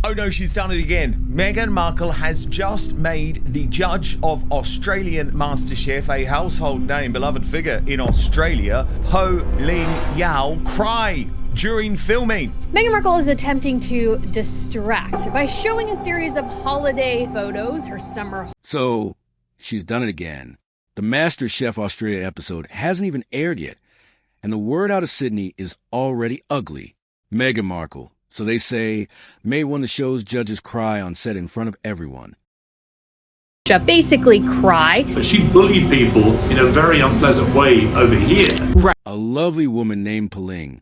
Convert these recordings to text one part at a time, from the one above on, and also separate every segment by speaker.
Speaker 1: Oh no, she's done it again. Meghan Markle has just made the judge of Australian MasterChef, a household name, beloved figure in Australia, Poh Ling Yeow, cry during filming.
Speaker 2: Meghan Markle is attempting to distract by showing a series of holiday photos, her summer.
Speaker 3: So, she's done it again. The MasterChef Australia episode hasn't even aired yet, and the word out of Sydney is already ugly. Meghan Markle. So they say, made one of the show's judges cry on set in front of everyone.
Speaker 2: Chef basically cry.
Speaker 4: But she bullied people in a very unpleasant way over here.
Speaker 2: Right.
Speaker 3: A lovely woman named Poh Ling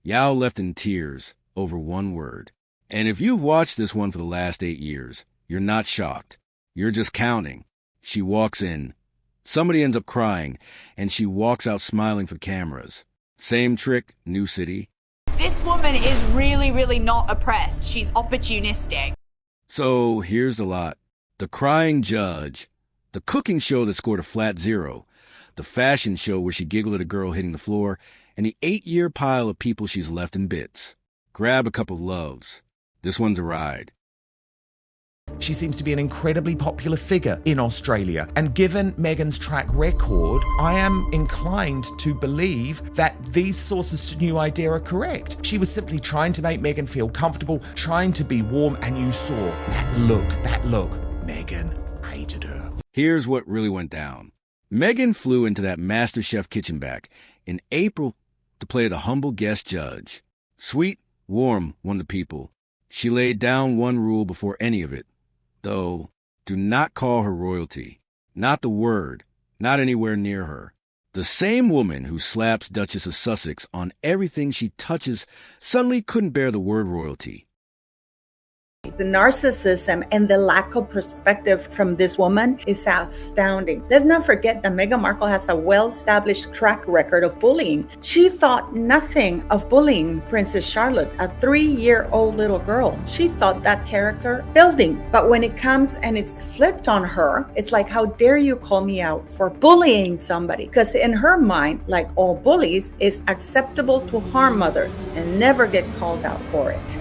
Speaker 3: Yeow left in tears over one word. And if you've watched this one for the last 8 years, you're not shocked. You're just counting. She walks in. Somebody ends up crying, and she walks out smiling for cameras. Same trick, new city.
Speaker 5: This woman is really not oppressed. She's opportunistic.
Speaker 3: So here's the lot. The crying judge, the cooking show that scored a flat 0, the fashion show where she giggled at a girl hitting the floor, and the 8-year pile of people she's left in bits. Grab a couple of loves. This one's a ride.
Speaker 1: She seems to be an incredibly popular figure in Australia, and given Meghan's track record, I am inclined to believe that these sources to New Idea are correct. She was simply trying to make Meghan feel comfortable, trying to be warm, and you saw that look. Meghan hated her.
Speaker 3: Here's what really went down. Meghan flew into that MasterChef kitchen back in April to play the humble guest judge. Sweet, warm, won the people. She laid down one rule before any of it. Though, do not call her royalty. Not the word. Not anywhere near her. The same woman who slaps Duchess of Sussex on everything she touches suddenly couldn't bear the word royalty.
Speaker 6: The narcissism and the lack of perspective from this woman is astounding. Let's not forget that Meghan Markle has a well-established track record of bullying. She thought nothing of bullying Princess Charlotte, a 3-year-old little girl. She thought that character building. But when it comes and it's flipped on her, it's like, how dare you call me out for bullying somebody? Because in her mind, like all bullies, it's acceptable to harm others and never get called out for it.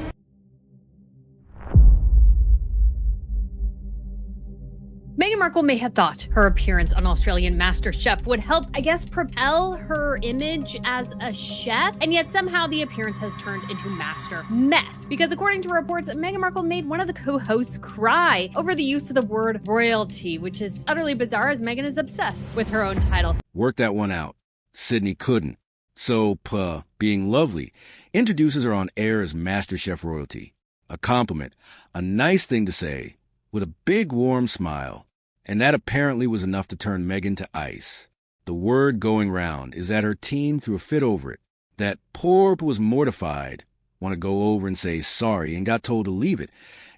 Speaker 2: Meghan Markle may have thought her appearance on Australian MasterChef would help, propel her image as a chef, and yet somehow the appearance has turned into master mess. Because according to reports, Meghan Markle made one of the co-hosts cry over the use of the word royalty, which is utterly bizarre as Meghan is obsessed with her own title.
Speaker 3: Work that one out. Sydney couldn't. So, Poh, being lovely, introduces her on air as MasterChef royalty. A compliment, a nice thing to say, with a big warm smile. And that apparently was enough to turn Meghan to ice. The word going round is that her team threw a fit over it, that poor was mortified, want to go over and say sorry, and got told to leave it,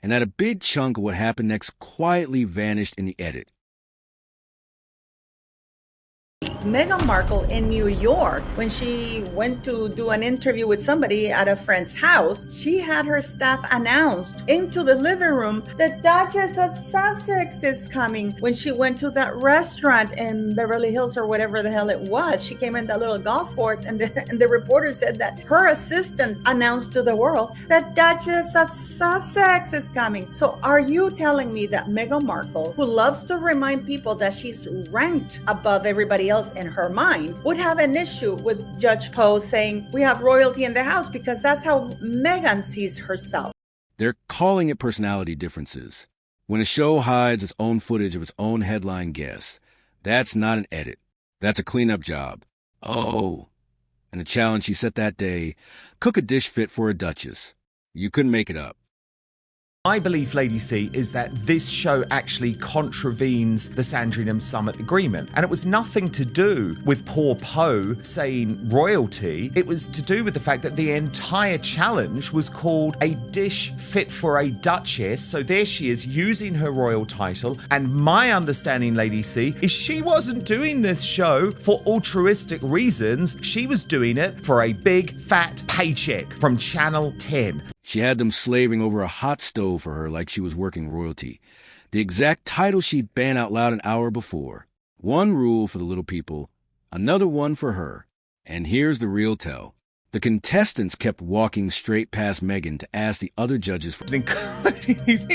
Speaker 3: and that a big chunk of what happened next quietly vanished in the edit.
Speaker 6: Meghan Markle in New York, when she went to do an interview with somebody at a friend's house, she had her staff announced into the living room, the Duchess of Sussex is coming. When she went to that restaurant in Beverly Hills or whatever the hell it was, she came in that little golf court, and the reporter said that her assistant announced to the world that Duchess of Sussex is coming. So are you telling me that Meghan Markle, who loves to remind people that she's ranked above everybody else in her mind, would have an issue with Judge Poh saying we have royalty in the house, because that's how Meghan sees herself?
Speaker 3: They're calling it personality differences. When a show hides its own footage of its own headline guests, that's not an edit. That's a cleanup job. Oh, and the challenge she set that day, cook a dish fit for a duchess. You couldn't make it up.
Speaker 1: My belief, Lady C, is that this show actually contravenes the Sandringham Summit Agreement. And it was nothing to do with poor Poh saying royalty. It was to do with the fact that the entire challenge was called a dish fit for a duchess. So there she is using her royal title. And my understanding, Lady C, is she wasn't doing this show for altruistic reasons. She was doing it for a big fat paycheck from Channel 10.
Speaker 3: She had them slaving over a hot stove for her like she was working royalty. The exact title she'd ban out loud an hour before. One rule for the little people, another one for her. And here's the real tell. The contestants kept walking straight past Meghan to ask the other judges for...
Speaker 1: He's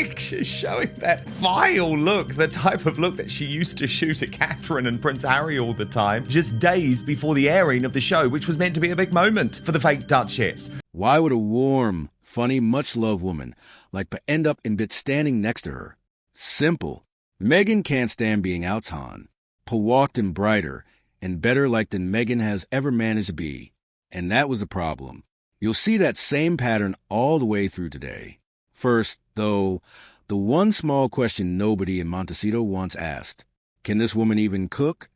Speaker 1: showing that vile look, the type of look that she used to shoot at Catherine and Prince Harry all the time, just days before the airing of the show, which was meant to be a big moment for the fake Duchess.
Speaker 3: Why would a warm, funny, much-loved woman like Poh end up in bits standing next to her? Simple. Meghan can't stand being outdone. Poh walked in brighter and better like than Meghan has ever managed to be. And that was the problem. You'll see that same pattern all the way through today. First, though, the one small question nobody in Montecito once asked. Can this woman even cook?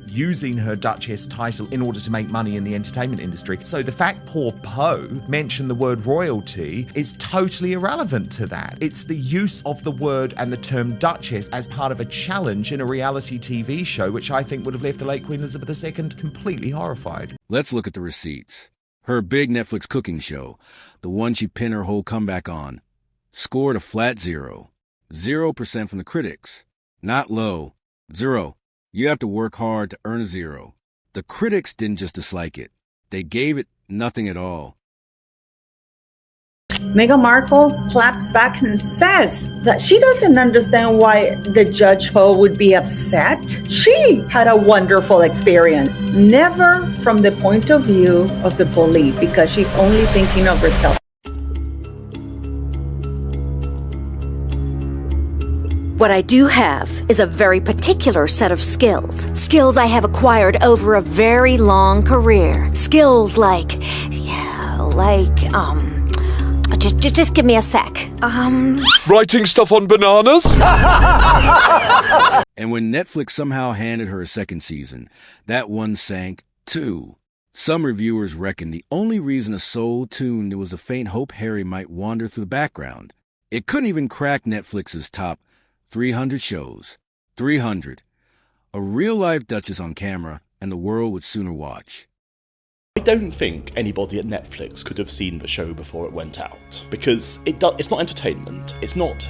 Speaker 1: Using her Duchess title in order to make money in the entertainment industry. So the fact poor Poh mentioned the word royalty is totally irrelevant to that. It's the use of the word and the term Duchess as part of a challenge in a reality TV show, which I think would have left the late Queen Elizabeth II completely horrified.
Speaker 3: Let's look at the receipts. Her big Netflix cooking show, the one she pinned her whole comeback on, scored a flat 0. 0% from the critics. Not low. 0. You have to work hard to earn a 0. The critics didn't just dislike it. They gave it nothing at all.
Speaker 6: Meghan Markle claps back and says that she doesn't understand why the Judge Poh would be upset. She had a wonderful experience, never from the point of view of the bully, because she's only thinking of herself.
Speaker 7: What I do have is a very particular set of skills. Skills I have acquired over a very long career. Skills like, just give me a sec.
Speaker 8: Writing stuff on bananas?
Speaker 3: And when Netflix somehow handed her a second season, that one sank too. Some reviewers reckon the only reason a soul tuned was a faint hope Harry might wander through the background. It couldn't even crack Netflix's top 300 shows. 300. A real-life Duchess on camera, and the world would sooner watch.
Speaker 9: I don't think anybody at Netflix could have seen the show before it went out, because it's not entertainment. It's not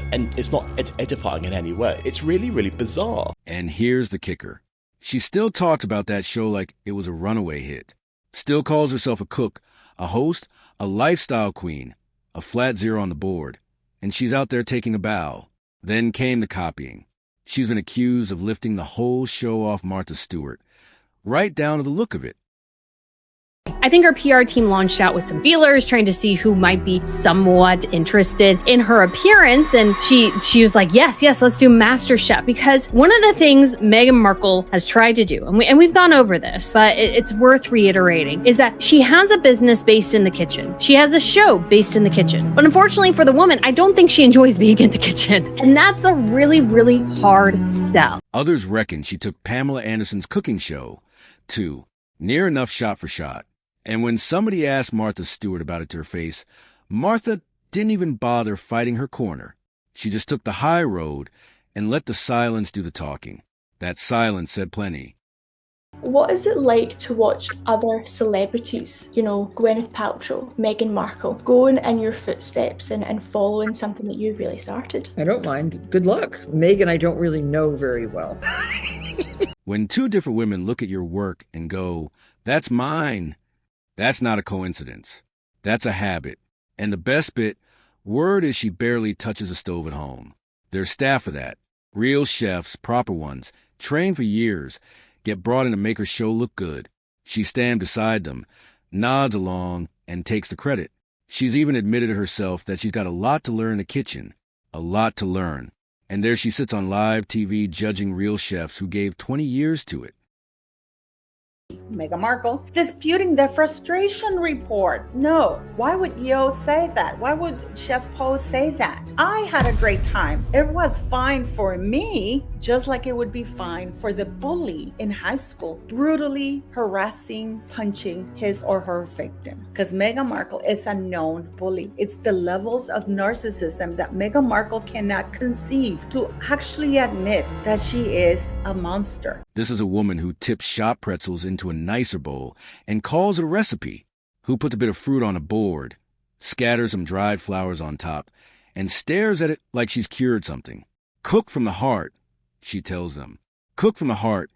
Speaker 9: edifying in any way. It's really, really bizarre.
Speaker 3: And here's the kicker. She still talks about that show like it was a runaway hit. Still calls herself a cook, a host, a lifestyle queen, a flat 0 on the board. And she's out there taking a bow. Then came the copying. She's been accused of lifting the whole show off Martha Stewart, right down to the look of it.
Speaker 2: I think her PR team launched out with some feelers, trying to see who might be somewhat interested in her appearance. And she was like, yes, let's do MasterChef. Because one of the things Meghan Markle has tried to do, and we've gone over this, but it's worth reiterating, is that she has a business based in the kitchen. She has a show based in the kitchen. But unfortunately for the woman, I don't think she enjoys being in the kitchen. And that's a really, really hard sell.
Speaker 3: Others reckon she took Pamela Anderson's cooking show to near enough shot for shot. And when somebody asked Martha Stewart about it to her face, Martha didn't even bother fighting her corner. She just took the high road and let the silence do the talking. That silence said plenty.
Speaker 10: What is it like to watch other celebrities, Gwyneth Paltrow, Meghan Markle, going in your footsteps and following something that you've really started?
Speaker 11: I don't mind. Good luck. Meghan, I don't really know very well.
Speaker 3: When two different women look at your work and go, that's mine, that's not a coincidence. That's a habit. And the best bit, word is she barely touches a stove at home. There's staff for that. Real chefs, proper ones, trained for years, get brought in to make her show look good. She stands beside them, nods along, and takes the credit. She's even admitted herself that she's got a lot to learn in the kitchen. A lot to learn. And there she sits on live TV judging real chefs who gave 20 years to it.
Speaker 6: Meghan Markle disputing the frustration report. No, why would Yeoh say that? Why would Chef Poh say that? I had a great time. It was fine for me, just like it would be fine for the bully in high school, brutally harassing, punching his or her victim. Because Meghan Markle is a known bully. It's the levels of narcissism that Meghan Markle cannot conceive to actually admit that she is a monster.
Speaker 3: This is a woman who tips shop pretzels into a nicer bowl and calls it a recipe, who puts a bit of fruit on a board, scatters some dried flowers on top, and stares at it like she's cured something. Cook from the heart, she tells them. Cook from the heart,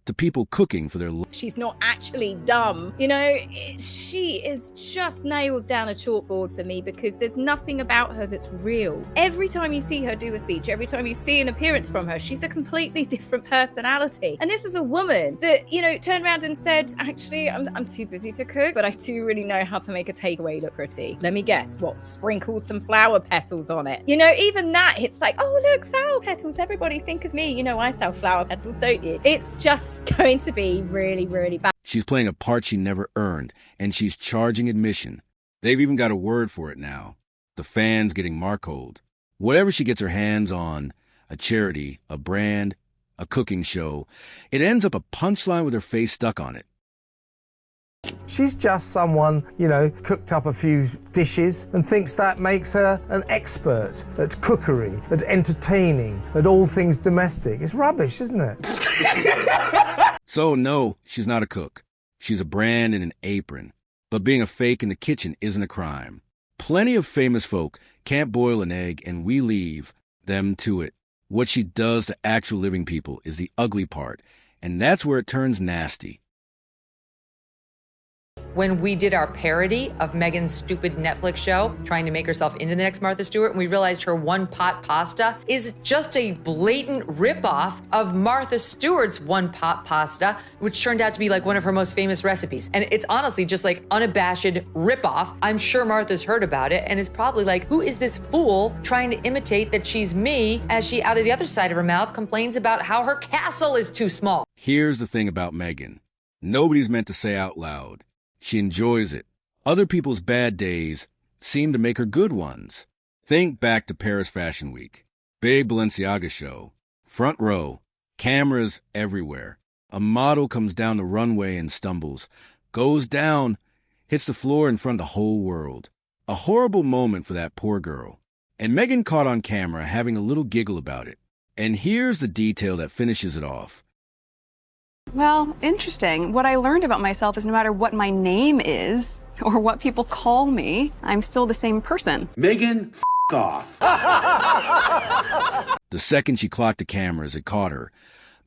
Speaker 3: to people cooking for their
Speaker 12: She's not actually dumb. You know, she is just nails down a chalkboard for me because there's nothing about her that's real. Every time you see her do a speech, every time you see an appearance from her, she's a completely different personality. And this is a woman that, you know, turned around and said, actually, I'm too busy to cook, but I do really know how to make a takeaway look pretty. Let me guess, what, sprinkle some flower petals on it? You know, even that, it's like, oh, look, flower petals. Everybody think of me. You know, I sell flower petals, don't you? It's just going to be really, really bad.
Speaker 3: She's playing a part she never earned, and she's charging admission. They've even got a word for it now. The fans getting markholed. Whatever she gets her hands on, a charity, a brand, a cooking show, it ends up a punchline with her face stuck on it.
Speaker 13: She's just someone, you know, cooked up a few dishes and thinks that makes her an expert at cookery, at entertaining, at all things domestic. It's rubbish, isn't it?
Speaker 3: So no, she's not a cook. She's a brand in an apron. But being a fake in the kitchen isn't a crime. Plenty of famous folk can't boil an egg, and we leave them to it. What she does to actual living people is the ugly part, and that's where it turns nasty.
Speaker 14: When we did our parody of Meghan's stupid Netflix show, trying to make herself into the next Martha Stewart, and we realized her one-pot pasta is just a blatant ripoff of Martha Stewart's one-pot pasta, which turned out to be like one of her most famous recipes. And it's honestly just like unabashed ripoff. I'm sure Martha's heard about it and is probably like, who is this fool trying to imitate that she's me, as she, out of the other side of her mouth, complains about how her castle is too small.
Speaker 3: Here's the thing about Meghan. Nobody's meant to say out loud. She enjoys it. Other people's bad days seem to make her good ones. Think back to Paris Fashion Week. Big Balenciaga show. Front row. Cameras everywhere. A model comes down the runway and stumbles. Goes down. Hits the floor in front of the whole world. A horrible moment for that poor girl. And Meghan caught on camera having a little giggle about it. And here's the detail that finishes it off.
Speaker 15: Well, interesting. What I learned about myself is no matter what my name is or what people call me, I'm still the same person.
Speaker 16: Meghan, off.
Speaker 3: The second she clocked the cameras, it caught her.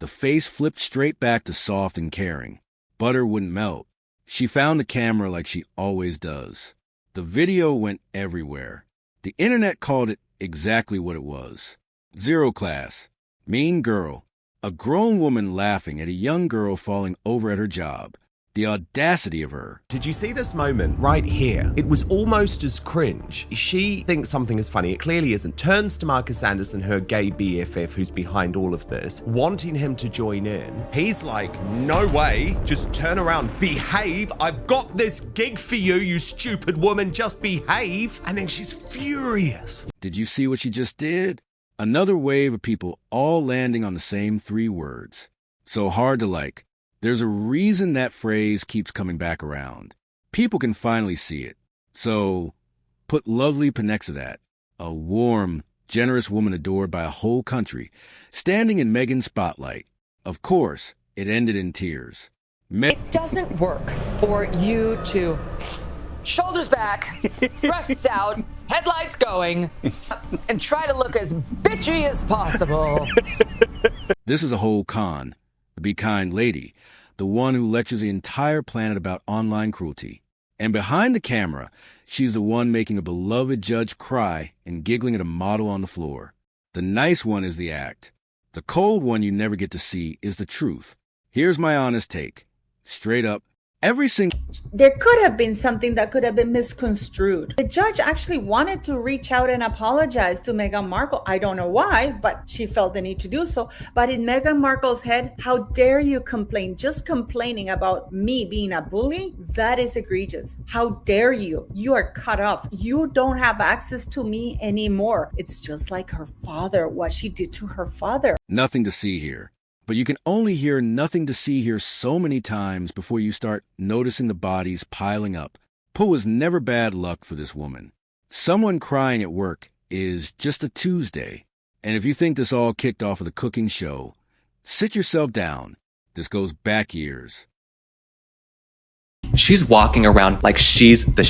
Speaker 3: The face flipped straight back to soft and caring. Butter wouldn't melt. She found the camera like she always does. The video went everywhere. The internet called it exactly what it was. Zero class. Mean girl. A grown woman laughing at a young girl falling over at her job. The audacity of her.
Speaker 1: Did you see this moment right here? It was almost as cringe. She thinks something is funny. It clearly isn't. Turns to Marcus Anderson, her gay BFF who's behind all of this, wanting him to join in. He's like, no way. Just turn around. Behave. I've got this gig for you, you stupid woman. Just behave. And then she's furious.
Speaker 3: Did you see what she just did? Another wave of people all landing on the same three words. So hard to like. There's a reason that phrase keeps coming back around. People can finally see it. So put lovely next to that. A warm, generous woman adored by a whole country, standing in Meghan's spotlight. Of course, it ended in tears.
Speaker 14: It doesn't work for you to shoulders back, breasts out, headlights going, and try to look as bitchy as possible.
Speaker 3: This is a whole con. The Be Kind lady, the one who lectures the entire planet about online cruelty. And behind the camera, she's the one making a beloved judge cry and giggling at a model on the floor. The nice one is the act. The cold one you never get to see is the truth. Here's my honest take. Straight up, every single...
Speaker 6: There could have been something that could have been misconstrued. The judge actually wanted to reach out and apologize to Meghan Markle. I don't know why, but she felt the need to do so. But in Meghan Markle's head, how dare you complain? Just complaining about me being a bully? That is egregious. How dare you? You are cut off. You don't have access to me anymore. It's just like her father, what she did to her father.
Speaker 3: Nothing to see here. But you can only hear nothing to see here so many times before you start noticing the bodies piling up. Poh was never bad luck for this woman. Someone crying at work is just a Tuesday. And if you think this all kicked off with a cooking show, sit yourself down. This goes back years.
Speaker 17: She's walking around like she's the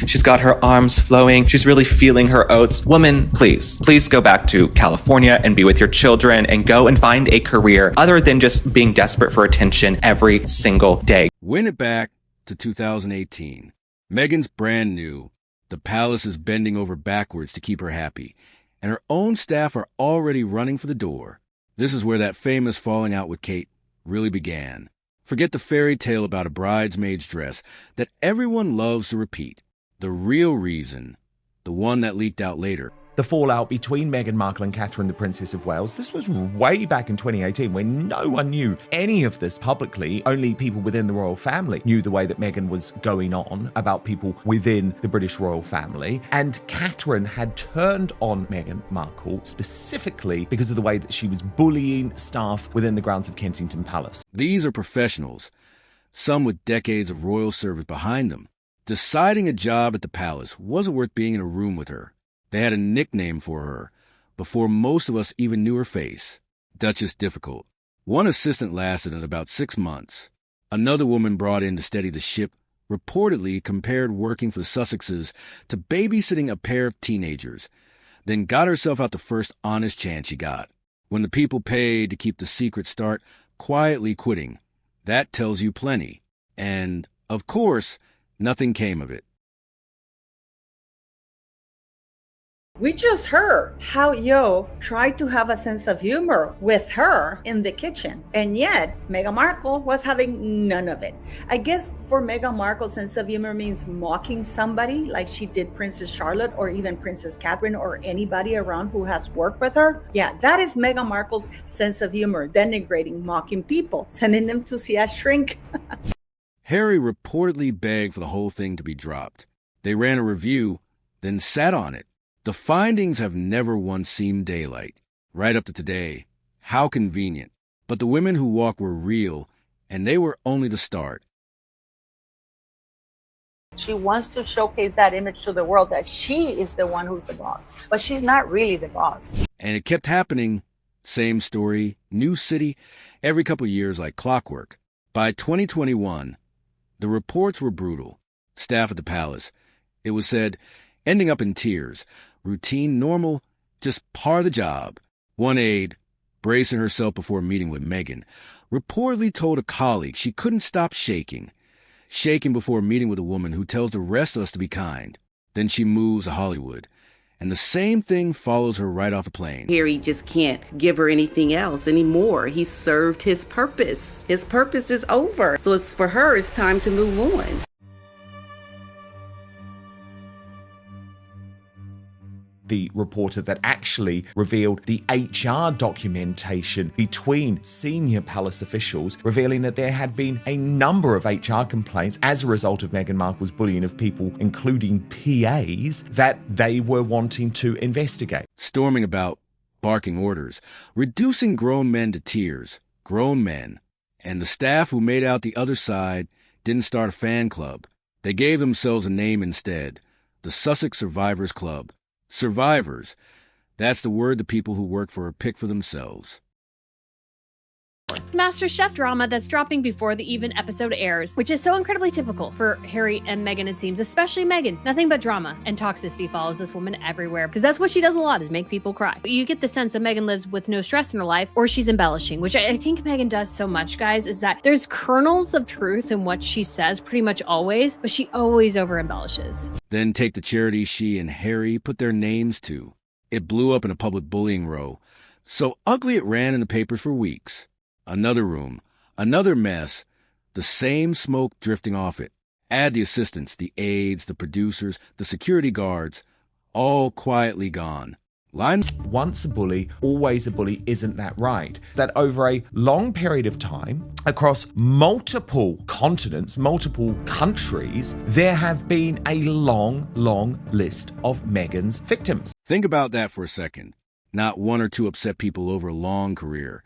Speaker 17: She's got her arms flowing. She's really feeling her oats. Woman, please go back to California and be with your children and go and find a career other than just being desperate for attention every single day.
Speaker 3: Win it back to 2018. Meghan's brand new. The palace is bending over backwards to keep her happy, and her own staff are already running for the door. This is where that famous falling out with Kate really began. Forget the fairy tale about a bridesmaid's dress that everyone loves to repeat. The real reason, the one that leaked out later.
Speaker 1: The fallout between Meghan Markle and Catherine, the Princess of Wales, this was way back in 2018 when no one knew any of this publicly. Only people within the royal family knew the way that Meghan was going on about people within the British royal family. And Catherine had turned on Meghan Markle specifically because of the way that she was bullying staff within the grounds of Kensington Palace.
Speaker 3: These are professionals, some with decades of royal service behind them. Deciding a job at the palace wasn't worth being in a room with her. They had a nickname for her before most of us even knew her face. Duchess Difficult. One assistant lasted about 6 months. Another woman brought in to steady the ship reportedly compared working for the Sussexes to babysitting a pair of teenagers, then got herself out the first honest chance she got. When the people paid to keep the secret, start quietly quitting. That tells you plenty. And, of course, nothing came of it.
Speaker 6: We just heard how Yeow tried to have a sense of humor with her in the kitchen, and yet Meghan Markle was having none of it. I guess for Meghan Markle, sense of humor means mocking somebody like she did Princess Charlotte or even Princess Catherine or anybody around who has worked with her. Yeah, that is Meghan Markle's sense of humor, denigrating, mocking people, sending them to see a shrink.
Speaker 3: Harry reportedly begged for the whole thing to be dropped. They ran a review, then sat on it. The findings have never once seen daylight. Right up to today. How convenient. But the women who walked were real, and they were only the start.
Speaker 6: She wants to showcase that image to the world that she is the one who's the boss, but she's not really the boss.
Speaker 3: And it kept happening. Same story, new city, every couple years like clockwork. By 2021, the reports were brutal. Staff at the palace, it was said, ending up in tears. Routine, normal, just part of the job. One aide, bracing herself before meeting with Meghan, reportedly told a colleague she couldn't stop shaking. Shaking before meeting with a woman who tells the rest of us to be kind. Then she moves to Hollywood. And the same thing follows her right off the plane.
Speaker 18: Harry just can't give her anything else anymore. He served his purpose. His purpose is over. So for her, it's time to move on.
Speaker 1: The reporter that actually revealed the HR documentation between senior palace officials, revealing that there had been a number of HR complaints as a result of Meghan Markle's bullying of people, including PAs, that they were wanting to investigate.
Speaker 3: Storming about, barking orders, reducing grown men to tears, grown men. And the staff who made out the other side didn't start a fan club. They gave themselves a name instead, the Sussex Survivors Club. Survivors. That's the word the people who work for her pick for themselves.
Speaker 2: MasterChef drama that's dropping before the even episode airs, which is so incredibly typical for Harry and Meghan, it seems, especially Meghan. Nothing but drama and toxicity follows this woman everywhere, because that's what she does a lot, is make people cry. You get the sense that Meghan lives with no stress in her life, or she's embellishing, which I think Meghan does so much, guys, is that there's kernels of truth in what she says pretty much always, but she always over embellishes.
Speaker 3: Then take the charity she and Harry put their names to. It blew up in a public bullying row. So ugly it ran in the papers for weeks. Another room, another mess, the same smoke drifting off it. Add the assistants, the aides, the producers, the security guards, all quietly gone.
Speaker 1: Once a bully, always a bully, isn't that right? That over a long period of time, across multiple continents, multiple countries, there have been a long list of Meghan's victims.
Speaker 3: Think about that for a second. Not one or two upset people over a long career,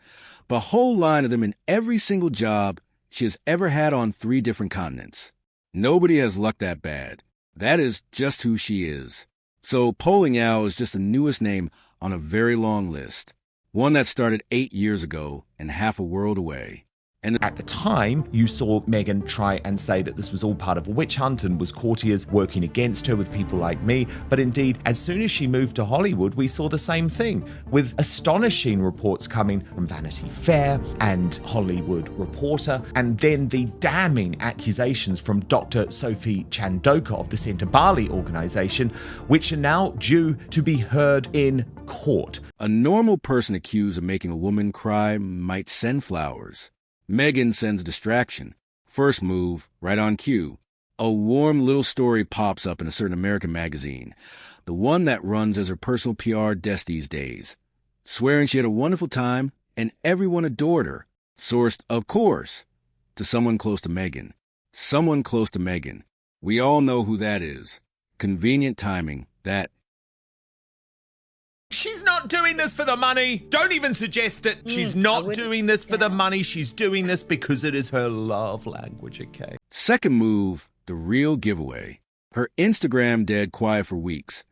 Speaker 3: but a whole line of them in every single job she has ever had on 3 different continents. Nobody has luck that bad. That is just who she is. So Poh Ling Yeow is just the newest name on a very long list. One that started 8 years ago and half a world away. And
Speaker 1: at the time, you saw Meghan try and say that this was all part of a witch hunt and was courtiers working against her with people like me. But indeed, as soon as she moved to Hollywood, we saw the same thing, with astonishing reports coming from Vanity Fair and Hollywood Reporter, and then the damning accusations from Dr. Sophie Chandoka of the Centre Bali organization, which are now due to be heard in court.
Speaker 3: A normal person accused of making a woman cry might send flowers. Meghan sends a distraction. First move, right on cue. A warm little story pops up in a certain American magazine, the one that runs as her personal PR desk these days, swearing she had a wonderful time and everyone adored her. Sourced, of course, to someone close to Meghan. Someone close to Meghan. We all know who that is. Convenient timing, that.
Speaker 1: She's not doing this for the money. Don't even suggest it. She's not doing this for the money. She's doing this because it is her love language, okay?
Speaker 3: Second move, the real giveaway. Her Instagram dead quiet for weeks.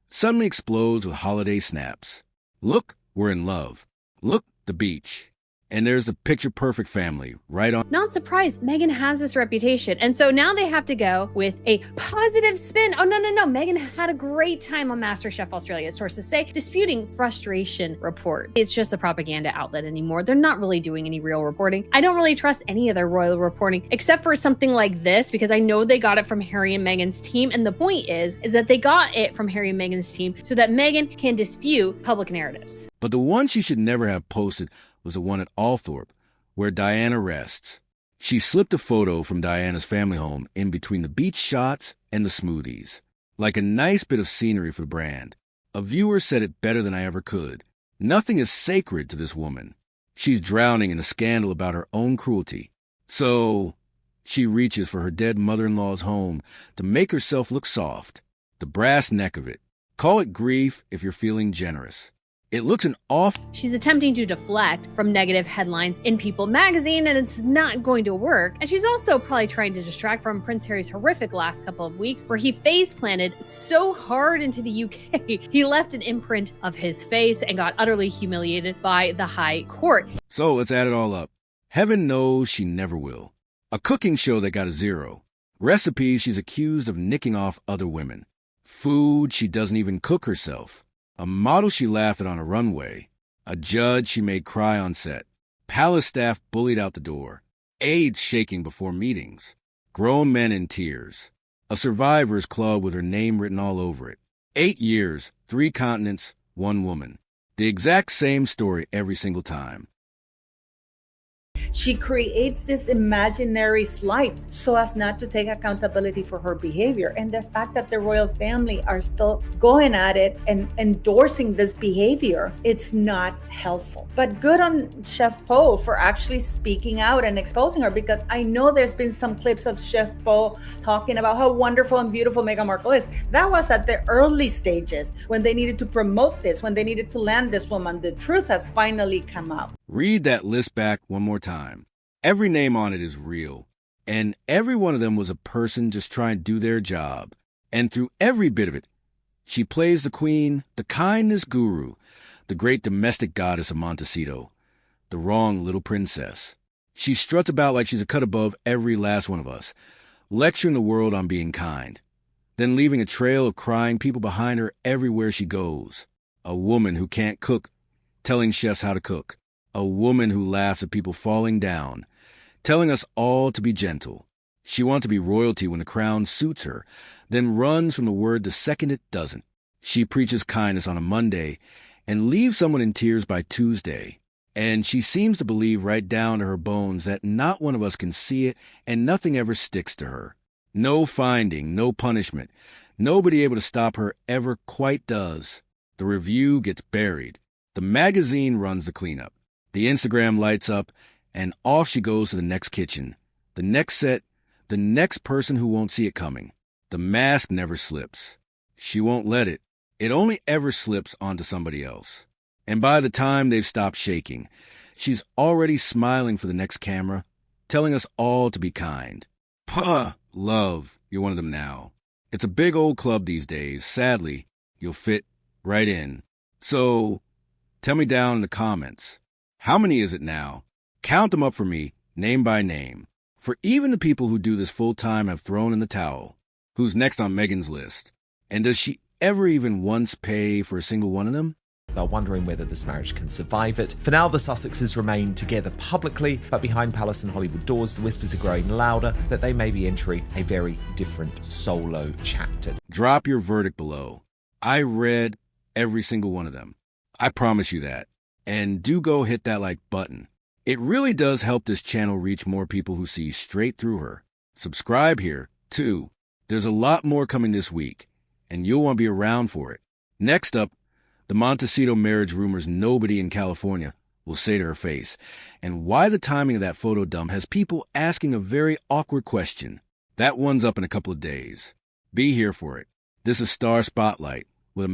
Speaker 3: Suddenly explodes with holiday snaps. Look, we're in love. Look, the beach. And there's the picture-perfect family right on.
Speaker 2: Not surprised. Meghan has this reputation. And so now they have to go with a positive spin. Oh, no. Meghan had a great time on MasterChef Australia, sources say, disputing frustration report. It's just a propaganda outlet anymore. They're not really doing any real reporting. I don't really trust any of their royal reporting, except for something like this, because I know they got it from Harry and Meghan's team. And the point is that they got it from Harry and Meghan's team so that Meghan can dispute public narratives.
Speaker 3: But the one she should never have posted was the one at Althorpe, where Diana rests. She slipped a photo from Diana's family home in between the beach shots and the smoothies, like a nice bit of scenery for the brand. A viewer said it better than I ever could. Nothing is sacred to this woman. She's drowning in a scandal about her own cruelty. So she reaches for her dead mother-in-law's home to make herself look soft. The brass neck of it. Call it grief if you're feeling generous. It looks an off.
Speaker 2: She's attempting to deflect from negative headlines in People magazine, and it's not going to work. And she's also probably trying to distract from Prince Harry's horrific last couple of weeks, where he face planted so hard into the UK, he left an imprint of his face and got utterly humiliated by the High Court.
Speaker 3: So let's add it all up. Heaven knows she never will. A cooking show that got a 0. Recipes she's accused of nicking off other women. Food she doesn't even cook herself. A model she laughed at on a runway. A judge she made cry on set. Palace staff bullied out the door. Aides shaking before meetings. Grown men in tears. A survivor's club with her name written all over it. 8 years, 3 continents, 1 woman. The exact same story every single time.
Speaker 6: She creates this imaginary slight so as not to take accountability for her behavior. And the fact that the royal family are still going at it and endorsing this behavior, it's not helpful. But good on Chef Poh for actually speaking out and exposing her, because I know there's been some clips of Chef Poh talking about how wonderful and beautiful Meghan Markle is. That was at the early stages when they needed to promote this, when they needed to land this woman. The truth has finally come out.
Speaker 3: Read that list back one more time. Every name on it is real, and every one of them was a person just trying to do their job. And through every bit of it, she plays the queen, the kindness guru, the great domestic goddess of Montecito, the wrong little princess. She struts about like she's a cut above every last one of us, lecturing the world on being kind, then leaving a trail of crying people behind her everywhere she goes. A woman who can't cook, telling chefs how to cook. A woman who laughs at people falling down, telling us all to be gentle. She wants to be royalty when the crown suits her, then runs from the word the second it doesn't. She preaches kindness on a Monday and leaves someone in tears by Tuesday. And she seems to believe right down to her bones that not one of us can see it and nothing ever sticks to her. No finding, no punishment. Nobody able to stop her ever quite does. The review gets buried. The magazine runs the cleanup. The Instagram lights up, and off she goes to the next kitchen, the next set, the next person who won't see it coming. The mask never slips. She won't let it. It only ever slips onto somebody else. And by the time they've stopped shaking, she's already smiling for the next camera, telling us all to be kind. Puh, love, you're one of them now. It's a big old club these days. Sadly, you'll fit right in. So, tell me down in the comments. How many is it now? Count them up for me name by name. For even the people who do this full-time have thrown in the towel. Who's next on Meghan's list? And does she ever even once pay for a single one of them?
Speaker 1: They're wondering whether this marriage can survive it. For now, the Sussexes remain together publicly, but behind palace and Hollywood doors, the whispers are growing louder that they may be entering a very different solo chapter.
Speaker 3: Drop your verdict below. I read every single one of them. I promise you that. And do go hit that like button. It really does help this channel reach more people who see straight through her. Subscribe here, too. There's a lot more coming this week, and you'll want to be around for it. Next up, the Montecito marriage rumors nobody in California will say to her face, and why the timing of that photo dump has people asking a very awkward question. That one's up in a couple of days. Be here for it. This is Star Spotlight with a